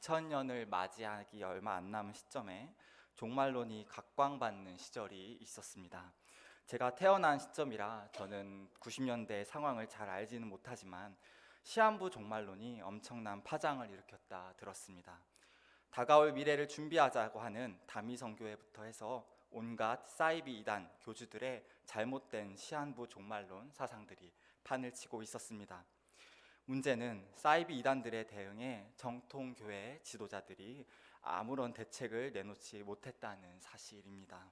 2000년을 맞이하기 얼마 안 남은 시점에 종말론이 각광받는 시절이 있었습니다. 제가 태어난 시점이라 저는 90년대 상황을 잘 알지는 못하지만 시한부 종말론이 엄청난 파장을 일으켰다 들었습니다. 다가올 미래를 준비하자고 하는 다미선교회부터 해서 온갖 사이비 이단 교주들의 잘못된 시한부 종말론 사상들이 판을 치고 있었습니다. 문제는 사이비 이단들의 대응에 정통교회 지도자들이 아무런 대책을 내놓지 못했다는 사실입니다.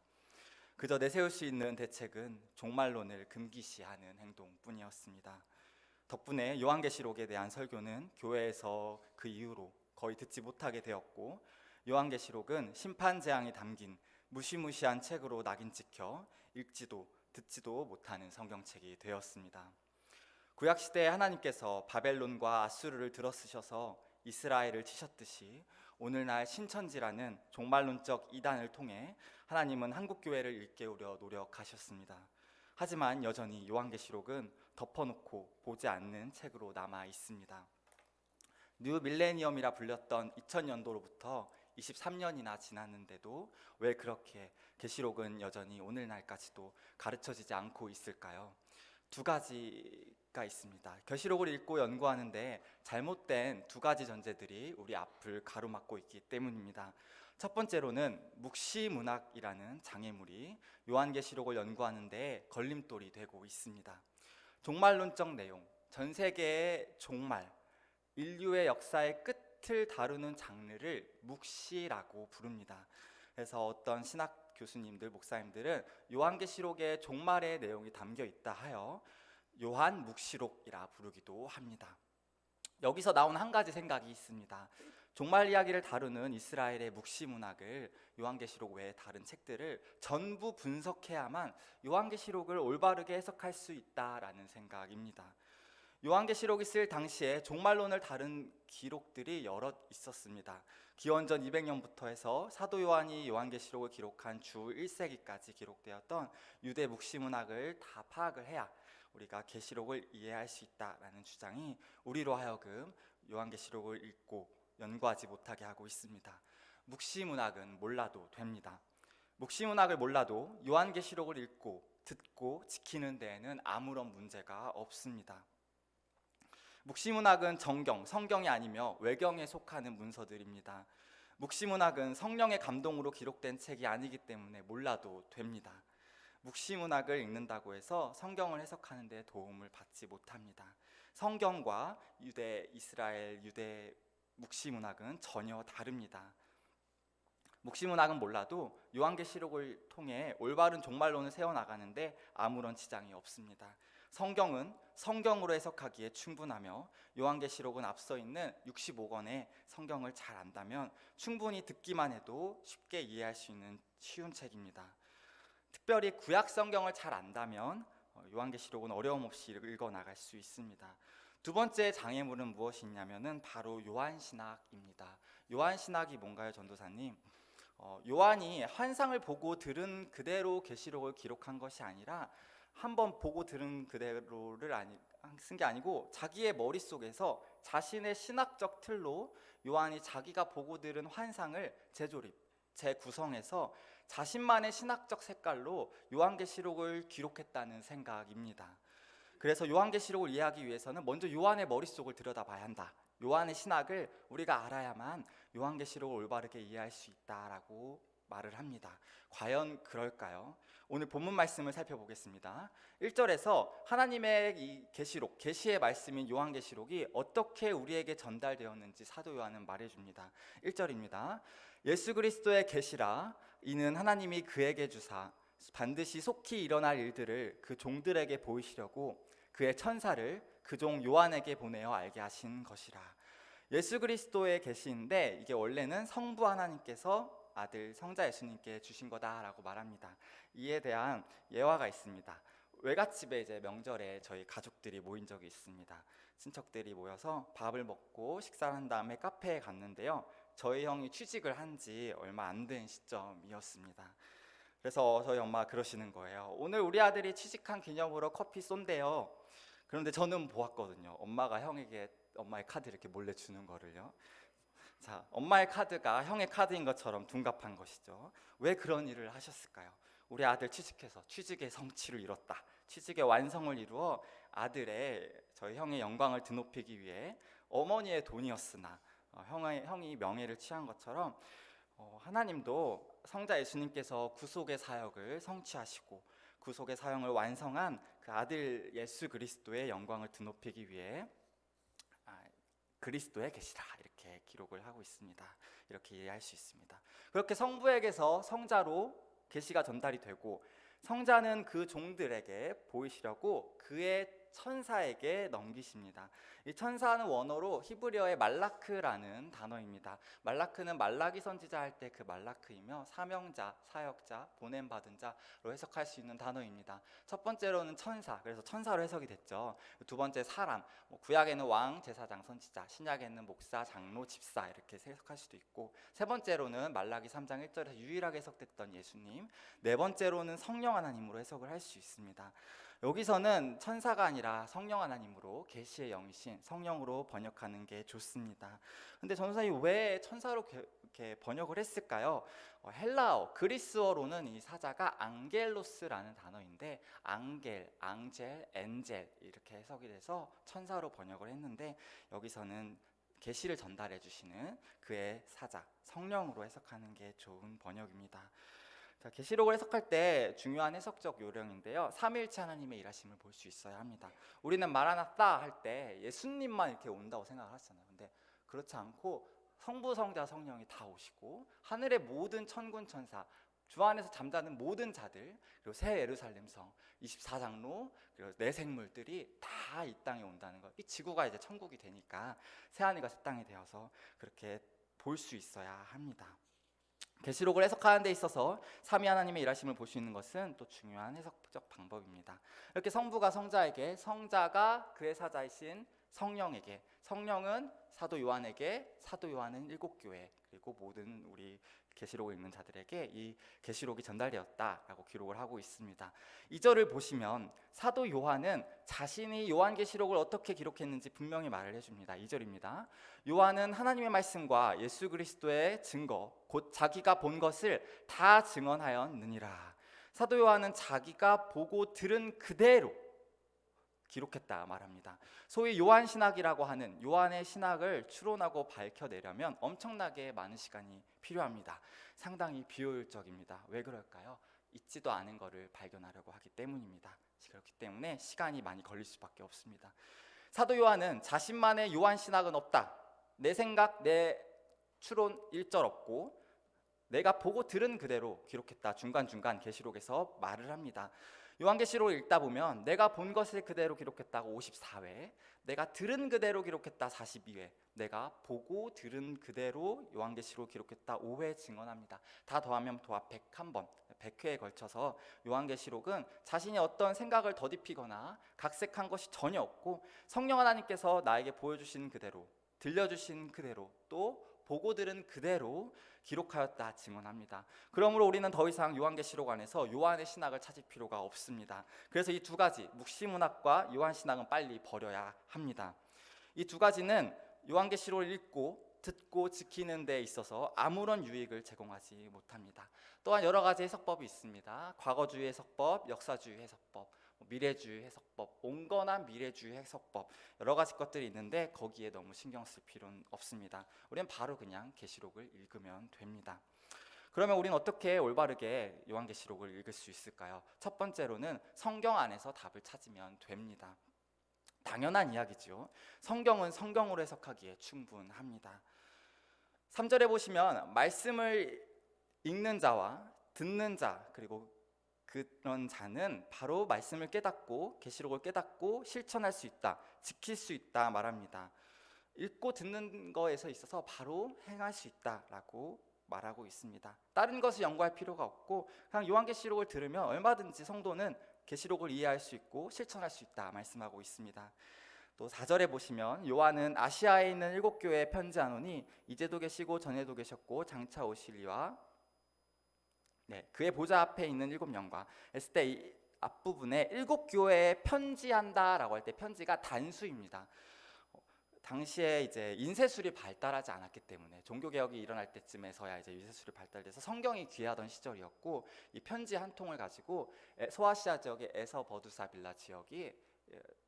그저 내세울 수 있는 대책은 종말론을 금기시하는 행동뿐이었습니다. 덕분에 요한계시록에 대한 설교는 교회에서 그 이후로 거의 듣지 못하게 되었고, 요한계시록은 심판 재앙이 담긴 무시무시한 책으로 낙인 찍혀 읽지도 듣지도 못하는 성경책이 되었습니다. 구약시대에 하나님께서 바벨론과 아수르를 들어쓰셔서 이스라엘을 치셨듯이 오늘날 신천지라는 종말론적 이단을 통해 하나님은 한국교회를 일깨우려 노력하셨습니다. 하지만 여전히 요한계시록은 덮어놓고 보지 않는 책으로 남아 있습니다. 뉴 밀레니엄이라 불렸던 2000년도로부터 23년이나 지났는데도 왜 그렇게 계시록은 여전히 오늘날까지도 가르쳐지지 않고 있을까요? 두 가지가 있습니다. 계시록을 읽고 연구하는데 잘못된 두 가지 전제들이 우리 앞을 가로막고 있기 때문입니다. 첫 번째로는 묵시문학이라는 장애물이 요한계시록을 연구하는데 걸림돌이 되고 있습니다. 종말론적 내용, 전 세계의 종말, 인류의 역사의 끝을 다루는 장르를 묵시라고 부릅니다. 그래서 어떤 신학 교수님들, 목사님들은 요한계시록에 종말의 내용이 담겨 있다 하여 요한 묵시록이라 부르기도 합니다. 여기서 나온 한 가지 생각이 있습니다. 종말 이야기를 다루는 이스라엘의 묵시 문학을 요한계시록 외에 다른 책들을 전부 분석해야만 요한계시록을 올바르게 해석할 수 있다라는 생각입니다. 요한계시록이 쓸 당시에 종말론을 다룬 기록들이 여럿 있었습니다. 기원전 200년부터 해서 사도 요한이 요한계시록을 기록한 주 1세기까지 기록되었던 유대 묵시문학을 다 파악을 해야 우리가 계시록을 이해할 수 있다라는 주장이 우리로 하여금 요한계시록을 읽고 연구하지 못하게 하고 있습니다. 묵시문학은 몰라도 됩니다. 묵시문학을 몰라도 요한계시록을 읽고 듣고 지키는 데에는 아무런 문제가 없습니다. 묵시문학은 정경, 성경이 아니며 외경에 속하는 문서들입니다. 묵시문학은 성령의 감동으로 기록된 책이 아니기 때문에 몰라도 됩니다. 묵시문학을 읽는다고 해서 성경을 해석하는 데 도움을 받지 못합니다. 성경과 이스라엘 유대 묵시문학은 전혀 다릅니다. 묵시문학은 몰라도 요한계시록을 통해 올바른 종말론을 세워나가는데 아무런 지장이 없습니다. 성경은 성경으로 해석하기에 충분하며 요한계시록은 앞서 있는 65권의 성경을 잘 안다면 충분히 듣기만 해도 쉽게 이해할 수 있는 쉬운 책입니다. 특별히 구약 성경을 잘 안다면 요한계시록은 어려움 없이 읽어나갈 수 있습니다. 두 번째 장애물은 무엇이냐면은 바로 요한신학입니다. 요한신학이 뭔가요, 전도사님? 요한이 환상을 보고 들은 그대로 계시록을 기록한 것이 아니라 한번 보고 들은 그대로를 쓴 게 아니고 자기의 머릿속에서 자신의 신학적 틀로 요한이 자기가 보고 들은 환상을 재조립, 재구성해서 자신만의 신학적 색깔로 요한계시록을 기록했다는 생각입니다. 그래서 요한계시록을 이해하기 위해서는 먼저 요한의 머릿속을 들여다봐야 한다. 요한의 신학을 우리가 알아야만 요한계시록을 올바르게 이해할 수 있다라고 말을 합니다. 과연 그럴까요? 오늘 본문 말씀을 살펴보겠습니다. 1절에서 하나님의 이 계시록, 계시의 말씀인 요한계시록이 어떻게 우리에게 전달되었는지 사도 요한은 말해줍니다. 1절입니다. 예수 그리스도의 계시라 이는 하나님이 그에게 주사 반드시 속히 일어날 일들을 그 종들에게 보이시려고 그의 천사를 그 종 요한에게 보내어 알게 하신 것이라. 예수 그리스도의 계시인데 이게 원래는 성부 하나님께서 아들 성자 예수님께 주신 거다라고 말합니다. 이에 대한 예화가 있습니다. 외갓집에 이제 명절에 저희 가족들이 모인 적이 있습니다. 친척들이 모여서 밥을 먹고 식사를 한 다음에 카페에 갔는데요. 저희 형이 취직을 한 지 얼마 안 된 시점이었습니다. 그래서 저희 엄마가 그러시는 거예요. 오늘 우리 아들이 취직한 기념으로 커피 쏜대요. 그런데 저는 보았거든요. 엄마가 형에게 엄마의 카드 이렇게 몰래 주는 거를요. 자, 엄마의 카드가 형의 카드인 것처럼 둔갑한 것이죠. 왜 그런 일을 하셨을까요? 우리 아들 취직해서 취직의 성취를 이뤘다. 취직의 완성을 이루어 아들의 저희 형의 영광을 드높이기 위해 어머니의 돈이었으나 형이 명예를 취한 것처럼 하나님도 성자 예수님께서 구속의 사역을 성취하시고 구속의 사역을 완성한 그 아들 예수 그리스도의 영광을 드높이기 위해 그리스도에 계시라 이렇게 기록을 하고 있습니다. 이렇게 이해할 수 있습니다. 그렇게 성부에게서 성자로 계시가 전달이 되고 성자는 그 종들에게 보이시려고 그의 천사에게 넘기십니다. 이 천사는 원어로 히브리어의 말라크라는 단어입니다. 말라크는 말라기 선지자 할 때 그 말라크이며 사명자, 사역자, 보냄받은 자로 해석할 수 있는 단어입니다. 첫 번째로는 천사, 그래서 천사로 해석이 됐죠. 두 번째 사람, 구약에는 왕, 제사장, 선지자, 신약에는 목사, 장로, 집사 이렇게 해석할 수도 있고, 세 번째로는 말라기 3장 1절에서 유일하게 해석됐던 예수님, 네 번째로는 성령 하나님으로 해석을 할 수 있습니다. 여기서는 천사가 아니라 성령 하나님으로 계시의 영이신 성령으로 번역하는 게 좋습니다. 근데 전도사님 왜 천사로 이렇게 번역을 했을까요? 헬라어, 그리스어로는 이 사자가 앙겔로스라는 단어인데 앙겔, 앙젤, 엔젤 이렇게 해석이 돼서 천사로 번역을 했는데 여기서는 계시를 전달해 주시는 그의 사자, 성령으로 해석하는 게 좋은 번역입니다. 계시록을 해석할 때 중요한 해석적 요령인데요, 삼위일체 하나님의 일하심을 볼 수 있어야 합니다. 우리는 마라나타 할 때 예수님만 이렇게 온다고 생각을 하잖아요. 근데 그렇지 않고 성부, 성자, 성령이 다 오시고 하늘의 모든 천군 천사, 주 안에서 잠자는 모든 자들, 그리고 새 예루살렘 성, 24장로, 그리고 내 생물들이 다 이 땅에 온다는 것. 이 지구가 이제 천국이 되니까 새하늘과 새 땅이 되어서 그렇게 볼 수 있어야 합니다. 계시록을 해석하는 데 있어서 삼위 하나님의 일하심을 볼 수 있는 것은 또 중요한 해석적 방법입니다. 이렇게 성부가 성자에게, 성자가 그의 사자이신 성령에게, 성령은 사도 요한에게, 사도 요한은 7교회, 그리고 모든 우리 계시록을 읽는 자들에게 이 계시록이 전달되었다라고 기록을 하고 있습니다. 2절을 보시면 사도 요한은 자신이 요한계시록을 어떻게 기록했는지 분명히 말을 해줍니다. 2절입니다. 요한은 하나님의 말씀과 예수 그리스도의 증거, 곧 자기가 본 것을 다 증언하였느니라. 사도 요한은 자기가 보고 들은 그대로 기록했다 말합니다. 소위 요한신학이라고 하는 요한의 신학을 추론하고 밝혀내려면 엄청나게 많은 시간이 필요합니다. 상당히 비효율적입니다. 왜 그럴까요? 있지도 않은 것을 발견하려고 하기 때문입니다. 그렇기 때문에 시간이 많이 걸릴 수밖에 없습니다. 사도 요한은 자신만의 요한신학은 없다, 내 생각, 내 추론 일절 없고 내가 보고 들은 그대로 기록했다, 중간중간 계시록에서 말을 합니다. 요한계시록을 읽다 보면 내가 본 것을 그대로 기록했다고 54회, 내가 들은 그대로 기록했다 42회, 내가 보고 들은 그대로 요한계시록 기록했다 5회 증언합니다. 다 더하면 도합 101번, 100회에 걸쳐서 요한계시록은 자신이 어떤 생각을 더딥히거나 각색한 것이 전혀 없고 성령 하나님께서 나에게 보여주신 그대로, 들려주신 그대로, 또 보고 들은 그대로 기록하였다 증언합니다. 그러므로 우리는 더 이상 요한계시록 안에서 요한의 신학을 찾을 필요가 없습니다. 그래서 이 두 가지, 묵시문학과 요한신학은 빨리 버려야 합니다. 이 두 가지는 요한계시록을 읽고 듣고 지키는 데 있어서 아무런 유익을 제공하지 못합니다. 또한 여러 가지 해석법이 있습니다. 과거주의 해석법, 역사주의 해석법, 미래주의 해석법, 온건한 미래주의 해석법, 여러 가지 것들이 있는데 거기에 너무 신경 쓸 필요는 없습니다. 우리는 바로 그냥 계시록을 읽으면 됩니다. 그러면 우리는 어떻게 올바르게 요한계시록을 읽을 수 있을까요? 첫 번째로는 성경 안에서 답을 찾으면 됩니다. 당연한 이야기죠. 성경은 성경으로 해석하기에 충분합니다. 3절에 보시면 말씀을 읽는 자와 듣는 자, 그리고 그런 자는 바로 말씀을 깨닫고 계시록을 깨닫고 실천할 수 있다, 지킬 수 있다 말합니다. 읽고 듣는 거에서 있어서 바로 행할 수 있다라고 말하고 있습니다. 다른 것을 연구할 필요가 없고 그냥 요한계시록을 들으면 얼마든지 성도는 계시록을 이해할 수 있고 실천할 수 있다 말씀하고 있습니다. 또 4절에 보시면 요한은 아시아에 있는 7교회에 편지하노니 이제도 계시고 전에도 계셨고 장차 오시리와 그의 보좌 앞에 있는 7명과 했을 때 이 앞부분에 7교회에 편지한다라고 할 때 편지가 단수입니다. 당시에 이제 인쇄술이 발달하지 않았기 때문에 종교 개혁이 일어날 때쯤에서야 이제 인쇄술이 발달돼서 성경이 귀하던 시절이었고, 이 편지 한 통을 가지고 소아시아 지역의 에서 버두사 빌라 지역이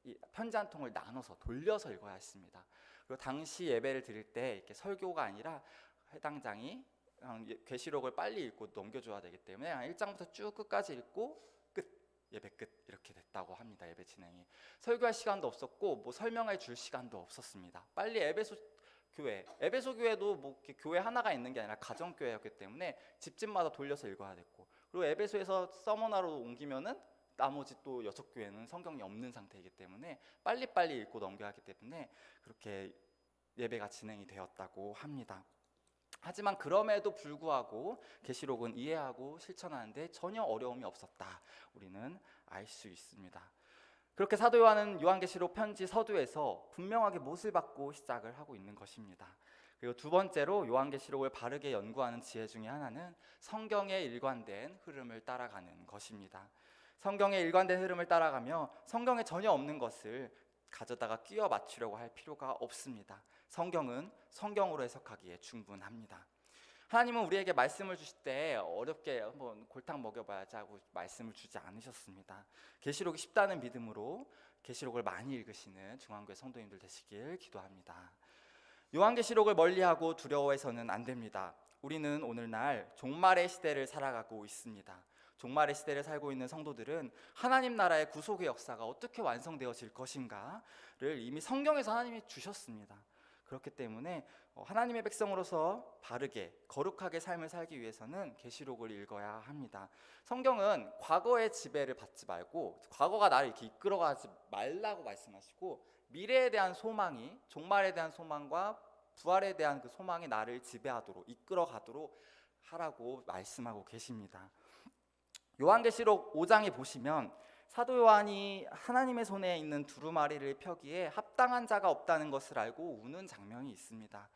이 편지 한 통을 나눠서 돌려서 읽어야 했습니다. 그리고 당시 예배를 드릴 때 이렇게 설교가 아니라 해당장이 계시록을 빨리 읽고 넘겨줘야 되기 때문에 1장부터 쭉 끝까지 읽고 끝, 예배 끝, 이렇게 됐다고 합니다. 예배 진행이 설교할 시간도 없었고 뭐 설명해 줄 시간도 없었습니다. 빨리 에베소 교회도 뭐 교회 하나가 있는 게 아니라 가정 교회였기 때문에 집집마다 돌려서 읽어야 됐고, 그리고 에베소에서 서머나로 옮기면은 나머지 또 6교회는 성경이 없는 상태이기 때문에 빨리빨리 읽고 넘겨야 하기 때문에 그렇게 예배가 진행이 되었다고 합니다. 하지만 그럼에도 불구하고 계시록은 이해하고 실천하는데 전혀 어려움이 없었다, 우리는 알 수 있습니다. 그렇게 사도 요한은 요한계시록 편지 서두에서 분명하게 못을 받고 시작을 하고 있는 것입니다. 그리고 두 번째로 요한계시록을 바르게 연구하는 지혜 중에 하나는 성경의 일관된 흐름을 따라가는 것입니다. 성경의 일관된 흐름을 따라가며 성경에 전혀 없는 것을 가져다가 끼워 맞추려고 할 필요가 없습니다. 성경은 성경으로 해석하기에 충분합니다. 하나님은 우리에게 말씀을 주실 때 어렵게 한번 골탕 먹여봐야지 하고 말씀을 주지 않으셨습니다. 계시록이 쉽다는 믿음으로 계시록을 많이 읽으시는 중앙교회 성도님들 되시길 기도합니다. 요한계시록을 멀리하고 두려워해서는 안 됩니다. 우리는 오늘날 종말의 시대를 살아가고 있습니다. 종말의 시대를 살고 있는 성도들은 하나님 나라의 구속의 역사가 어떻게 완성되어질 것인가를 이미 성경에서 하나님이 주셨습니다. 그렇기 때문에 하나님의 백성으로서 바르게 거룩하게 삶을 살기 위해서는 계시록을 읽어야 합니다. 성경은 과거의 지배를 받지 말고, 과거가 나를 이렇게 이끌어가지 말라고 말씀하시고, 미래에 대한 소망이, 종말에 대한 소망과 부활에 대한 그 소망이 나를 지배하도록 이끌어가도록 하라고 말씀하고 계십니다. 요한계시록 5장에 보시면 사도 요한이 하나님의 손에 있는 두루마리를 펴기에 합당한 자가 없다는 것을 알고 우는 장면이 있습니다.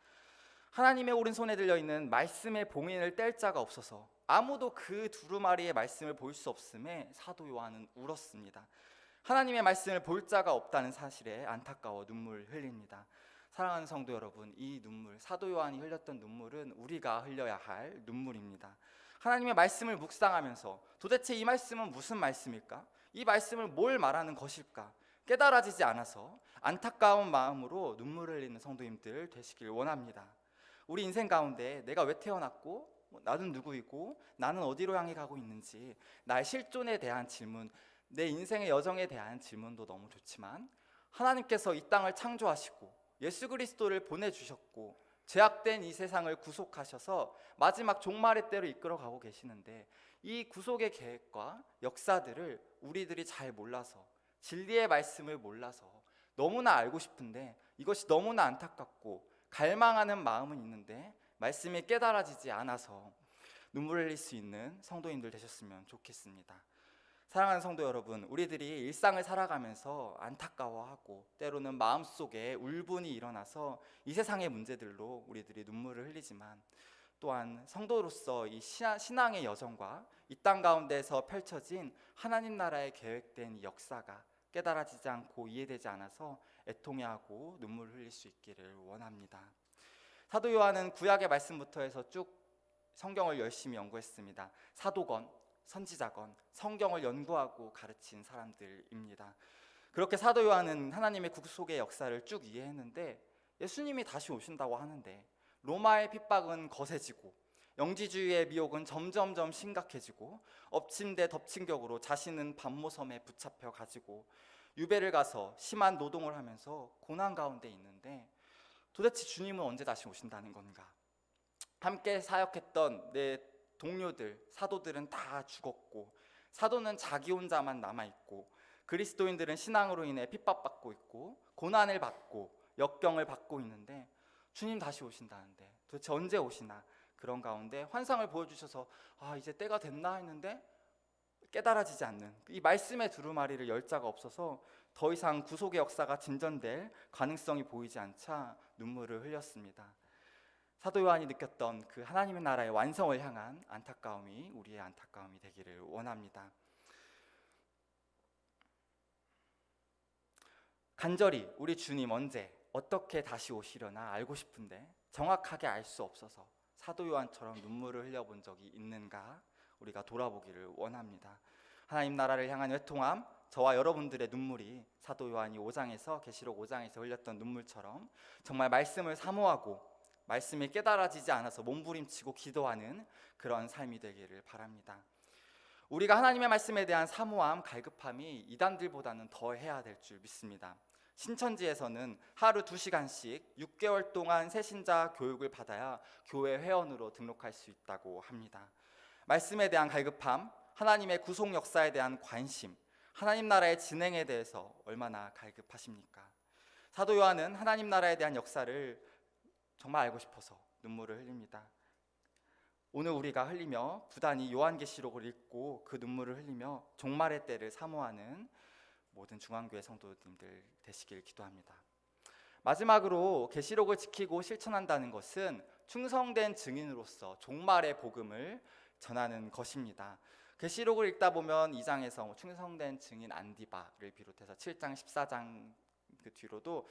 하나님의 오른손에 들려있는 말씀의 봉인을 뗄 자가 없어서 아무도 그 두루마리의 말씀을 볼 수 없음에 사도 요한은 울었습니다. 하나님의 말씀을 볼 자가 없다는 사실에 안타까워 눈물을 흘립니다. 사랑하는 성도 여러분, 이 눈물, 사도 요한이 흘렸던 눈물은 우리가 흘려야 할 눈물입니다. 하나님의 말씀을 묵상하면서 도대체 이 말씀은 무슨 말씀일까? 이 말씀을 뭘 말하는 것일까? 깨달아지지 않아서 안타까운 마음으로 눈물을 흘리는 성도님들 되시길 원합니다. 우리 인생 가운데 내가 왜 태어났고, 나는 누구이고, 나는 어디로 향해 가고 있는지, 나의 실존에 대한 질문, 내 인생의 여정에 대한 질문도 너무 좋지만, 하나님께서 이 땅을 창조하시고 예수 그리스도를 보내주셨고 죄악된 이 세상을 구속하셔서 마지막 종말의 때로 이끌어가고 계시는데, 이 구속의 계획과 역사들을 우리들이 잘 몰라서, 진리의 말씀을 몰라서 너무나 알고 싶은데 이것이 너무나 안타깝고 갈망하는 마음은 있는데 말씀이 깨달아지지 않아서 눈물을 흘릴 수 있는 성도님들 되셨으면 좋겠습니다. 사랑하는 성도 여러분, 우리들이 일상을 살아가면서 안타까워하고 때로는 마음속에 울분이 일어나서 이 세상의 문제들로 우리들이 눈물을 흘리지만, 또한 성도로서 이 신앙의 여정과 이 땅 가운데서 펼쳐진 하나님 나라의 계획된 이 역사가 깨달아지지 않고 이해되지 않아서 애통해하고 눈물을 흘릴 수 있기를 원합니다. 사도 요한은 구약의 말씀부터 해서 쭉 성경을 열심히 연구했습니다. 사도건, 선지자건, 성경을 연구하고 가르친 사람들입니다. 그렇게 사도 요한은 하나님의 구속의 역사를 쭉 이해했는데, 예수님이 다시 오신다고 하는데 로마의 핍박은 거세지고 영지주의의 미혹은 점점점 심각해지고 엎친 데 덮친 격으로 자신은 반모섬에 붙잡혀 가지고 유배를 가서 심한 노동을 하면서 고난 가운데 있는데, 도대체 주님은 언제 다시 오신다는 건가? 함께 사역했던 내 동료들, 사도들은 다 죽었고, 사도는 자기 혼자만 남아있고, 그리스도인들은 신앙으로 인해 핍박받고 있고 고난을 받고 역경을 받고 있는데, 주님 다시 오신다는데 도대체 언제 오시나? 그런 가운데 환상을 보여주셔서 이제 때가 됐나 했는데 깨달아지지 않는 이 말씀의 두루마리를 열 자가 없어서 더 이상 구속의 역사가 진전될 가능성이 보이지 않자 눈물을 흘렸습니다. 사도 요한이 느꼈던 그 하나님의 나라의 완성을 향한 안타까움이 우리의 안타까움이 되기를 원합니다. 간절히 우리 주님 언제 어떻게 다시 오시려나 알고 싶은데 정확하게 알 수 없어서 사도 요한처럼 눈물을 흘려본 적이 있는가 우리가 돌아보기를 원합니다. 하나님 나라를 향한 회통함, 저와 여러분들의 눈물이 사도 요한이 5장에서 계시록 5장에서 흘렸던 눈물처럼 정말 말씀을 사모하고 말씀이 깨달아지지 않아서 몸부림치고 기도하는 그런 삶이 되기를 바랍니다. 우리가 하나님의 말씀에 대한 사모함, 갈급함이 이단들보다는 더 해야 될 줄 믿습니다. 신천지에서는 하루 2시간씩 6개월 동안 새신자 교육을 받아야 교회 회원으로 등록할 수 있다고 합니다. 말씀에 대한 갈급함, 하나님의 구속 역사에 대한 관심, 하나님 나라의 진행에 대해서 얼마나 갈급하십니까? 사도 요한은 하나님 나라에 대한 역사를 정말 알고 싶어서 눈물을 흘립니다. 오늘 우리가 흘리며 부단히 요한계시록을 읽고 그 눈물을 흘리며 종말의 때를 사모하는 모든 중앙교회 성도님들 되시길 기도합니다. 마지막으로 계시록을 지키고 실천한다는 것은 충성된 증인으로서 종말의 복음을 전하는 것입니다. 계시록을 읽다 보면 2장에서 충성된 증인 안디바를 비롯해서 7장, 14장 그 뒤로도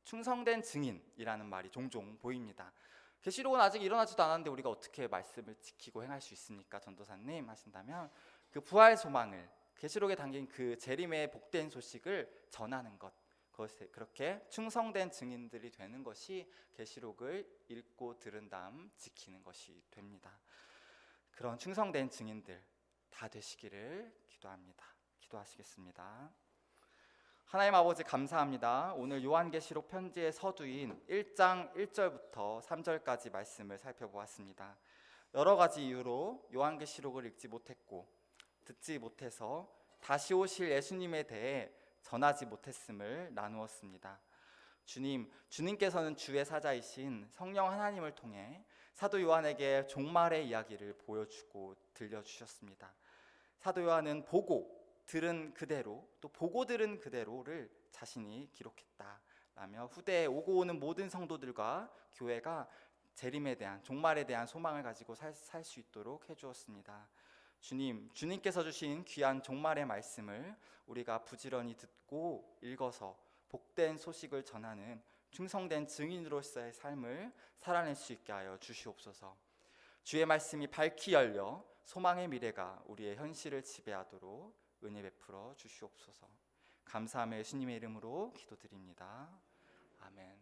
충성된 증인이라는 말이 종종 보입니다. 계시록은 아직 일어나지도 않았는데 우리가 어떻게 말씀을 지키고 행할 수 있습니까? 전도사님 하신다면 그 부활 소망을 계시록에 담긴 그 재림의 복된 소식을 전하는 것, 그렇게 충성된 증인들이 되는 것이 계시록을 읽고 들은 다음 지키는 것이 됩니다. 그런 충성된 증인들 다 되시기를 기도합니다. 기도하시겠습니다. 하나님 아버지 감사합니다. 오늘 요한계시록 편지의 서두인 1장 1절부터 3절까지 말씀을 살펴보았습니다. 여러 가지 이유로 요한계시록을 읽지 못했고 듣지 못해서 다시 오실 예수님에 대해 전하지 못했음을 나누었습니다. 주님께서는 주의 사자이신 성령 하나님을 통해 사도 요한에게 종말의 이야기를 보여주고 들려주셨습니다. 사도 요한은 보고 들은 그대로 또 보고 들은 그대로를 자신이 기록했다라며 후대에 오고 오는 모든 성도들과 교회가 재림에 대한 종말에 대한 소망을 가지고 살 수 있도록 해주었습니다. 주님께서 주신 귀한 종말의 말씀을 우리가 부지런히 듣고 읽어서 복된 소식을 전하는 충성된 증인으로서의 삶을 살아낼 수 있게 하여 주시옵소서. 주의 말씀이 밝히 열려 소망의 미래가 우리의 현실을 지배하도록 은혜 베풀어 주시옵소서. 감사하며 예수님의 이름으로 기도드립니다. 아멘.